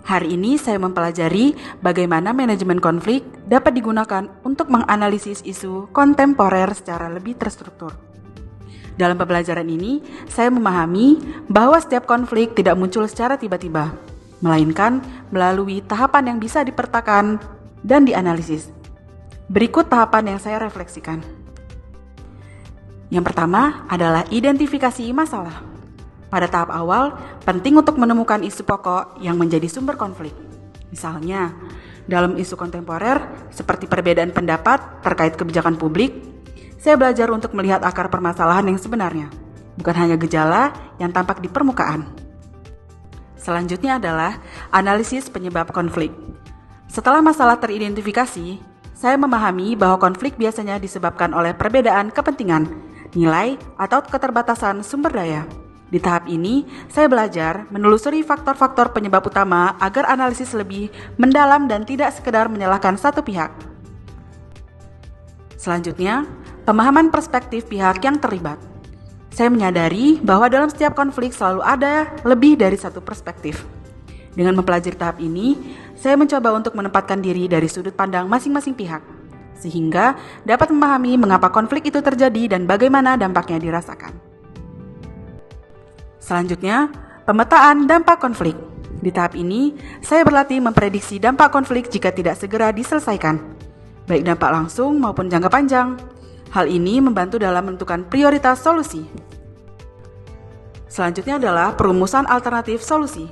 Hari ini saya mempelajari bagaimana manajemen konflik dapat digunakan untuk menganalisis isu kontemporer secara lebih terstruktur. Dalam pembelajaran ini, saya memahami bahwa setiap konflik tidak muncul secara tiba-tiba, melainkan melalui tahapan yang bisa dipetakan dan dianalisis. Berikut tahapan yang saya refleksikan. Yang pertama adalah identifikasi masalah. Pada tahap awal, penting untuk menemukan isu pokok yang menjadi sumber konflik. Misalnya, dalam isu kontemporer seperti perbedaan pendapat terkait kebijakan publik, saya belajar untuk melihat akar permasalahan yang sebenarnya, bukan hanya gejala yang tampak di permukaan. Selanjutnya adalah analisis penyebab konflik. Setelah masalah teridentifikasi, saya memahami bahwa konflik biasanya disebabkan oleh perbedaan kepentingan, nilai, atau keterbatasan sumber daya. Di tahap ini, saya belajar menelusuri faktor-faktor penyebab utama agar analisis lebih mendalam dan tidak sekedar menyalahkan satu pihak. Selanjutnya, pemahaman perspektif pihak yang terlibat. Saya menyadari bahwa dalam setiap konflik selalu ada lebih dari satu perspektif. Dengan mempelajari tahap ini, saya mencoba untuk menempatkan diri dari sudut pandang masing-masing pihak, sehingga dapat memahami mengapa konflik itu terjadi dan bagaimana dampaknya dirasakan. Selanjutnya, pemetaan dampak konflik. Di tahap ini, saya berlatih memprediksi dampak konflik jika tidak segera diselesaikan, baik dampak langsung maupun jangka panjang. Hal ini membantu dalam menentukan prioritas solusi. Selanjutnya adalah perumusan alternatif solusi.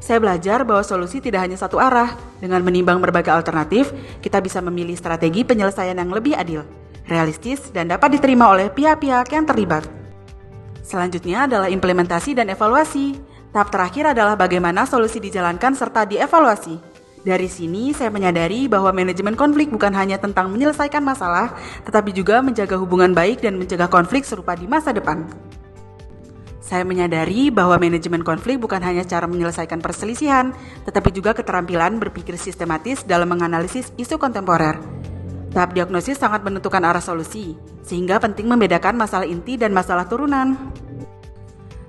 Saya belajar bahwa solusi tidak hanya satu arah. Dengan menimbang berbagai alternatif, kita bisa memilih strategi penyelesaian yang lebih adil, realistis, dan dapat diterima oleh pihak-pihak yang terlibat. Selanjutnya adalah implementasi dan evaluasi. Tahap terakhir adalah bagaimana solusi dijalankan serta dievaluasi. Dari sini saya menyadari bahwa manajemen konflik bukan hanya tentang menyelesaikan masalah, tetapi juga menjaga hubungan baik dan mencegah konflik serupa di masa depan. Saya menyadari bahwa manajemen konflik bukan hanya cara menyelesaikan perselisihan, tetapi juga keterampilan berpikir sistematis dalam menganalisis isu kontemporer. Tahap diagnosis sangat menentukan arah solusi, sehingga penting membedakan masalah inti dan masalah turunan.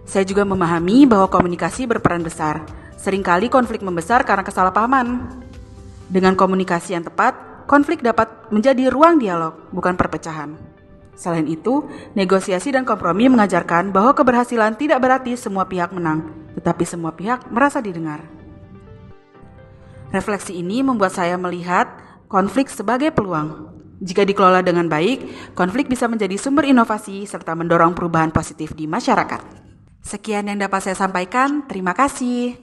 Saya juga memahami bahwa komunikasi berperan besar. Seringkali konflik membesar karena kesalahpahaman. Dengan komunikasi yang tepat, konflik dapat menjadi ruang dialog, bukan perpecahan. Selain itu, negosiasi dan kompromi mengajarkan bahwa keberhasilan tidak berarti semua pihak menang, tetapi semua pihak merasa didengar. Refleksi ini membuat saya melihat konflik sebagai peluang. Jika dikelola dengan baik, konflik bisa menjadi sumber inovasi serta mendorong perubahan positif di masyarakat. Sekian yang dapat saya sampaikan, terima kasih.